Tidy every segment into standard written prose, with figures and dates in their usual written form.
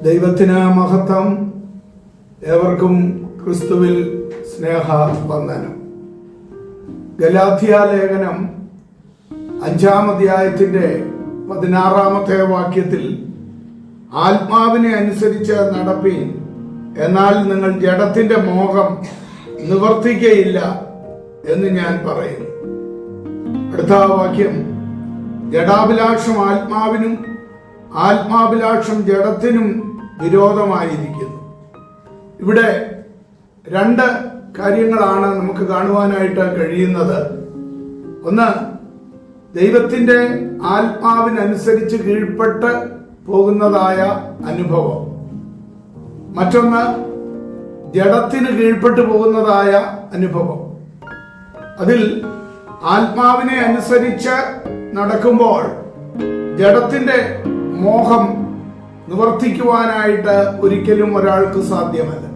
ദൈവത്തിന് മഹത്വം. ഏവർക്കും ക്രിസ്തുവിൽ സ്നേഹ വന്ദനം. ഗലാത്യ ലേഖനം 5-ാം അധ്യായത്തിന്റെ 16-ാമത്തെ വാക്യത്തിൽ ആത്മാവിനെ അനുസരിച്ച് നടപ്പീൻ, എന്നാൽ നിങ്ങൾ ജഡത്തിന്റെ മോഹം നിവർത്തിക്കയില്ല എന്ന് ഞാൻ പറയുന്നു. അടുത്ത വാക്യം, ജഡാഭിലാഷം ആത്മാവിനും ആത്മാഭിലാഷം ജഡത്തിനും വിരോധമായിരിക്കുന്നു. ഇവിടെ രണ്ട് കാര്യങ്ങളാണ് നമുക്ക് കാണുവാനായിട്ട് കഴിയുന്നത്. ഒന്ന്, ദൈവത്തിന്റെ ആത്മാവിനനുസരിച്ച് കീഴ്പ്പെട്ട് പോകുന്നതായ അനുഭവം. മറ്റൊന്ന്, ജഡത്തിന് കീഴ്പ്പെട്ടു പോകുന്നതായ അനുഭവം. അതിൽ ആത്മാവിനെ അനുസരിച്ച് നടക്കുമ്പോൾ ജഡത്തിന്റെ മോഹം നിവർത്തിക്കുവാനായിട്ട് ഒരിക്കലും ഒരാൾക്ക് സാധ്യമല്ല.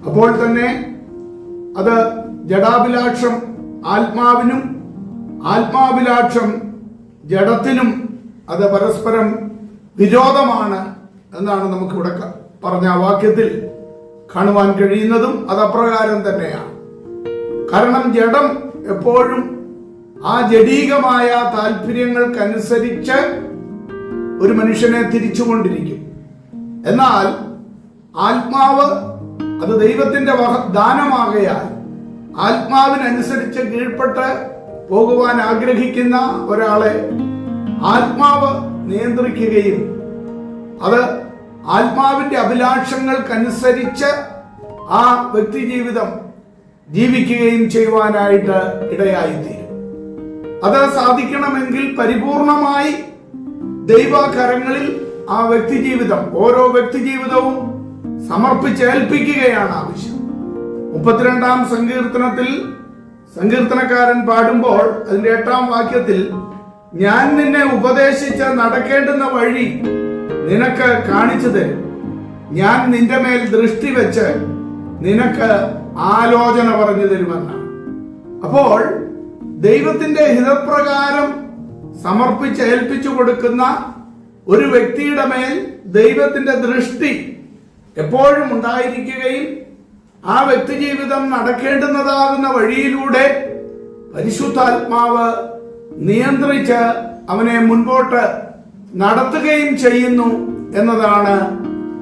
അപ്പോൾ തന്നെ അത് ജഡാഭിലാഷം ആത്മാവിനും ആത്മാഭിലാഷം ജഡത്തിനും അത് പരസ്പരം വിരോധമാണ് എന്നാണ് നമുക്കിവിടെ പറഞ്ഞ വാക്യത്തിൽ കാണുവാൻ കഴിയുന്നതും അത് അപ്രകാരം തന്നെയാണ്. കാരണം ജഡം എപ്പോഴും ആ ജഡീകമായ താല്പര്യങ്ങൾക്കനുസരിച്ച് ഒരു മനുഷ്യനെ തിരിച്ചുകൊണ്ടിരിക്കും. എന്നാൽ ആത്മാവ് അത് ദൈവത്തിന്റെ ദാനമാകയാൽ ആത്മാവിനനുസരിച്ച് കീഴ്പ്പെട്ട് പോകുവാൻ ആഗ്രഹിക്കുന്ന ഒരാളെ ആത്മാവ് നിയന്ത്രിക്കുകയും അത് ആത്മാവിന്റെ അഭിലാഷങ്ങൾക്കനുസരിച്ച് ആ വ്യക്തി ജീവിതം ജീവിക്കുകയും ചെയ്യുവാനായിട്ട് ഇടയായിത്തീരും. അത് സാധിക്കണമെങ്കിൽ പരിപൂർണമായി ദൈവകരങ്ങളിൽ ആ വ്യക്തി ജീവിതം, ഓരോ വ്യക്തി ജീവിതവും സമർപ്പിച്ചേൽപ്പിക്കുകയാണ് ആവശ്യം. 32-ാം സങ്കീർത്തനത്തിൽ സങ്കീർത്തനക്കാരൻ പാടുമ്പോൾ അതിന്റെ 8-ാം വാക്യത്തിൽ, ഞാൻ നിന്നെ ഉപദേശിച്ച് നടക്കേണ്ടുന്ന വഴി നിനക്ക് കാണിച്ചു തരും, ഞാൻ നിന്റെ മേൽ ദൃഷ്ടി വെച്ച് നിനക്ക് ആലോചന പറഞ്ഞു തരുമെന്നാണ്. അപ്പോൾ ദൈവത്തിന്റെ ഹിതപ്രകാരം സമർപ്പിച്ചേൽപ്പിച്ചു കൊടുക്കുന്ന ഒരു വ്യക്തിയുടെ മേൽ ദൈവത്തിന്റെ ദൃഷ്ടി എപ്പോഴും ഉണ്ടായിരിക്കുകയും ആ വ്യക്തി ജീവിതം നടക്കേണ്ടുന്നതാകുന്ന വഴിയിലൂടെ പരിശുദ്ധാത്മാവ് നിയന്ത്രിച്ച് അവനെ മുൻപോട്ട് നടത്തുകയും ചെയ്യുന്നു എന്നതാണ്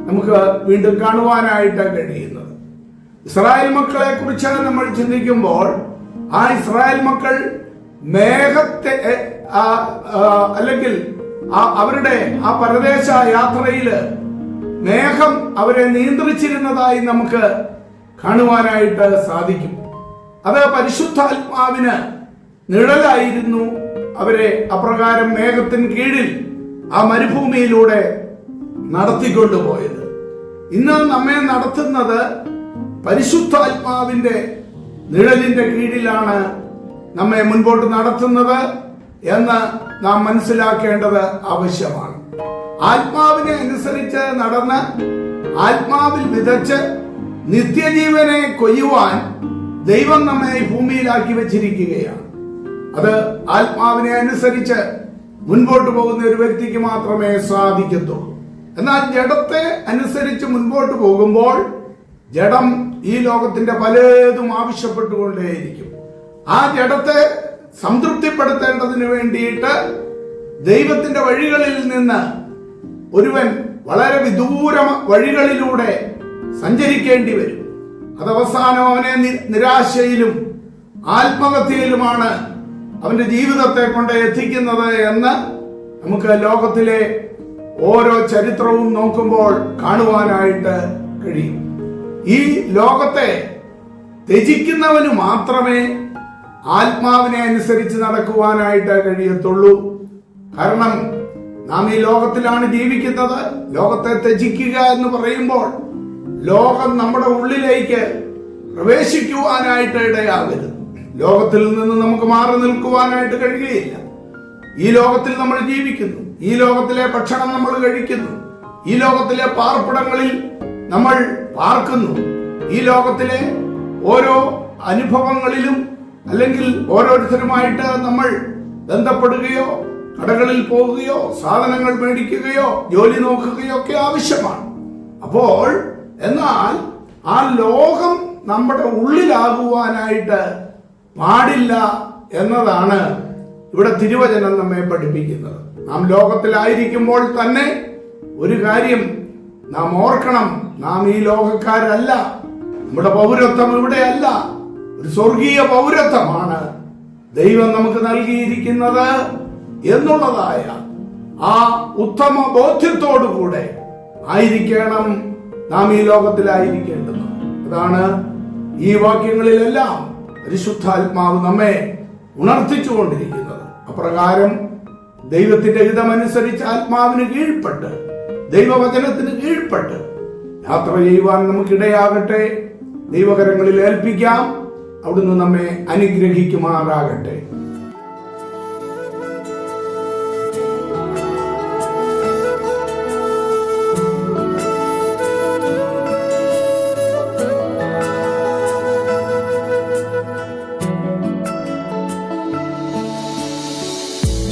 നമുക്ക് വീണ്ടും കാണുവാനായിട്ട് കഴിയുന്നത്. ഇസ്രായേൽ മക്കളെ കുറിച്ച് നമ്മൾ ചിന്തിക്കുമ്പോൾ ആ ഇസ്രായേൽ മക്കൾ മേഘത്തെ അല്ലെങ്കിൽ അവരുടെ ആ പരദേശ യാത്രയില് മേഘം അവരെ നിയന്ത്രിച്ചിരുന്നതായി നമുക്ക് കാണുവാനായിട്ട് സാധിക്കും. അത് പരിശുദ്ധാത്മാവിന് നിഴലായിരുന്നു അവരെ അപ്രകാരം മേഘത്തിന് കീഴിൽ ആ മരുഭൂമിയിലൂടെ നടത്തിക്കൊണ്ടുപോയത്. ഇന്ന് നമ്മെ നടത്തുന്നത് പരിശുദ്ധാത്മാവിന്റെ നിഴലിന്റെ കീഴിലാണ് നമ്മെ മുൻപോട്ട് നടത്തുന്നത് എന്ന് നാം മനസ്സിലാക്കേണ്ടത് ആവശ്യമാണ്. ആത്മാവിനെ അനുസരിച്ച് നടന്ന് ആത്മാവിൽ വിതച്ച് നിത്യജീവനെ കൊയ്യുവാൻ ദൈവം നമ്മെ ഭൂമിയിലാക്കി വെച്ചിരിക്കുകയാണ്. അത് ആത്മാവിനെ അനുസരിച്ച് മുൻപോട്ട് പോകുന്ന ഒരു വ്യക്തിക്ക് മാത്രമേ സാധിക്കത്തുള്ളൂ. എന്നാൽ ജഡത്തെ അനുസരിച്ച് മുൻപോട്ട് പോകുമ്പോൾ ജഡം ഈ ലോകത്തിന്റെ പലതും ആവശ്യപ്പെട്ടുകൊണ്ടേയിരിക്കും. ആ ജഡത്തെ സംതൃപ്തിപ്പെടുത്തേണ്ടതിന് വേണ്ടിയിട്ട് ദൈവത്തിന്റെ വഴികളിൽ നിന്ന് ഒരുവൻ വളരെ വിദൂര വഴികളിലൂടെ സഞ്ചരിക്കേണ്ടി വരും. അത് അവസാനം അവനെ നിരാശയിലും ആത്മഹത്യയിലുമാണ് അവന്റെ ജീവിതത്തെ കൊണ്ട് എത്തിക്കുന്നത് എന്ന് നമുക്ക് ലോകത്തിലെ ഓരോ ചരിത്രവും നോക്കുമ്പോൾ കാണുവാനായിട്ട് കഴിയും. ഈ ലോകത്തെ ത്യജിക്കുന്നവന് മാത്രമേ ആത്മാവിനെ അനുസരിച്ച് നടക്കുവാനായിട്ട് കഴിയത്തുള്ളൂ. കാരണം നാം ഈ ലോകത്തിലാണ് ജീവിക്കുന്നത്. ലോകത്തെ ത്യജിക്കുക എന്ന് പറയുമ്പോൾ ലോകം നമ്മുടെ ഉള്ളിലേക്ക് പ്രവേശിക്കുവാനായിട്ട് ഇടയാകരുത്. ലോകത്തിൽ നിന്ന് നമുക്ക് മാറി നിൽക്കുവാനായിട്ട് കഴിയുകയില്ല. ഈ ലോകത്തിൽ നമ്മൾ ജീവിക്കുന്നു, ഈ ലോകത്തിലെ ഭക്ഷണം നമ്മൾ കഴിക്കുന്നു, ഈ ലോകത്തിലെ പാർപ്പിടങ്ങളിൽ നമ്മൾ പാർക്കുന്നു, ഈ ലോകത്തിലെ ഓരോ അനുഭവങ്ങളിലും അല്ലെങ്കിൽ ഓരോരുത്തരുമായിട്ട് നമ്മൾ ബന്ധപ്പെടുകയോ കടകളിൽ പോകുകയോ സാധനങ്ങൾ മേടിക്കുകയോ ജോലി നോക്കുകയോ ഒക്കെ ആവശ്യമാണ്. അപ്പോൾ എന്നാൽ ആ ലോകം നമ്മുടെ ഉള്ളിലാകുവാനായിട്ട് പാടില്ല എന്നതാണ് ഇവിടെ തിരുവചനം നമ്മെ പഠിപ്പിക്കുന്നത്. നാം ലോകത്തിലായിരിക്കുമ്പോൾ തന്നെ ഒരു കാര്യം നാം ഓർക്കണം, നാം ഈ ലോകക്കാരല്ല. നമ്മുടെ പൗരത്വം ഇവിടെയല്ല, ഒരു സ്വർഗീയ പൗരത്വമാണ് ദൈവം നമുക്ക് നൽകിയിരിക്കുന്നത് എന്നുള്ളതായ ആ ഉത്തമ ബോധ്യത്തോടുകൂടെ ആയിരിക്കണം നാം ഈ ലോകത്തിലായിരിക്കേണ്ടത്. അതാണ് ഈ വാക്യങ്ങളിലെല്ലാം പരിശുദ്ധാത്മാവ് നമ്മെ ഉണർത്തിച്ചുകൊണ്ടിരിക്കുന്നത്. അപ്രകാരം ദൈവത്തിന്റെ ഹിതമനുസരിച്ച് ആത്മാവിന് കീഴ്പ്പെട്ട് ദൈവവചനത്തിന് കീഴ്പ്പെട്ട് യാത്ര ചെയ്യുവാൻ നമുക്കിടയാകട്ടെ. ദൈവകരങ്ങളിൽ ഏൽപ്പിക്കാം. അവിടുന്ന് നമ്മെ അനുഗ്രഹിക്കുമാറാകട്ടെ.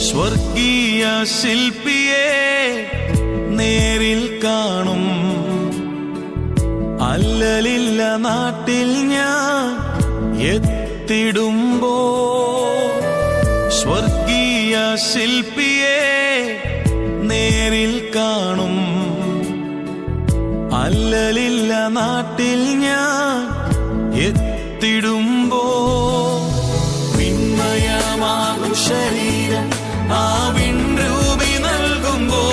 സ്വർഗീയ ശില്പിയെ നേരിൽ കാണും, അല്ലലില്ല നാട്ടിൽ ഞാൻ എത്തിടുമ്പോ. സ്വർഗീയ ശില്പിയെ നേരിൽ കാണും, അല്ലലില്ല നാട്ടിൽ ഞാൻ എത്തിടുമ്പോ. വിണ്മയമാകും ശരീരം ആ വിൺരൂപി നൽകുമ്പോ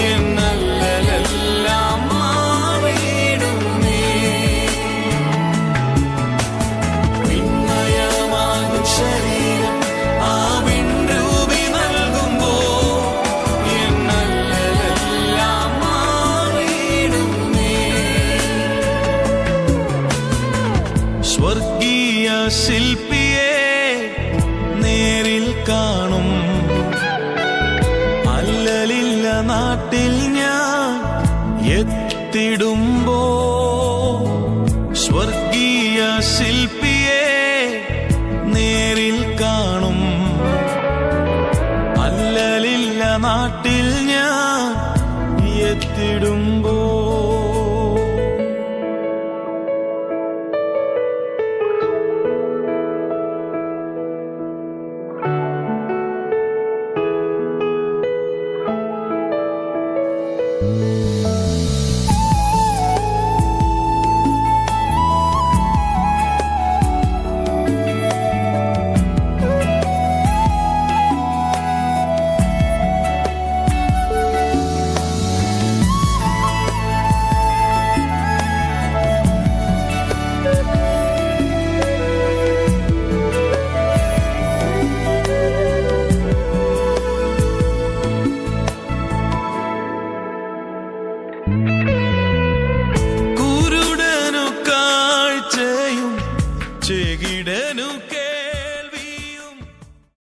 എന്നല്ലെല്ലാം മാറിയിടുന്നേ. വിണ്മയമാകും ശരീരം ആ വിൺരൂപി നൽകുമ്പോ എന്നല്ലെല്ലാം മാറിയിടുന്നേ. സ്വർഗീയ ശില്പിയെ നേരിൽ കാണും, അല്ലലില്ല നാട്ടിൽ ഞാൻ എത്തിടുമ്പോ. സ്വർഗീയ ശില്പിയെ നേരിൽ കാണും, അല്ലലില്ല നാട്ടിൽ ഞാൻ എത്തിടുമ്പോ.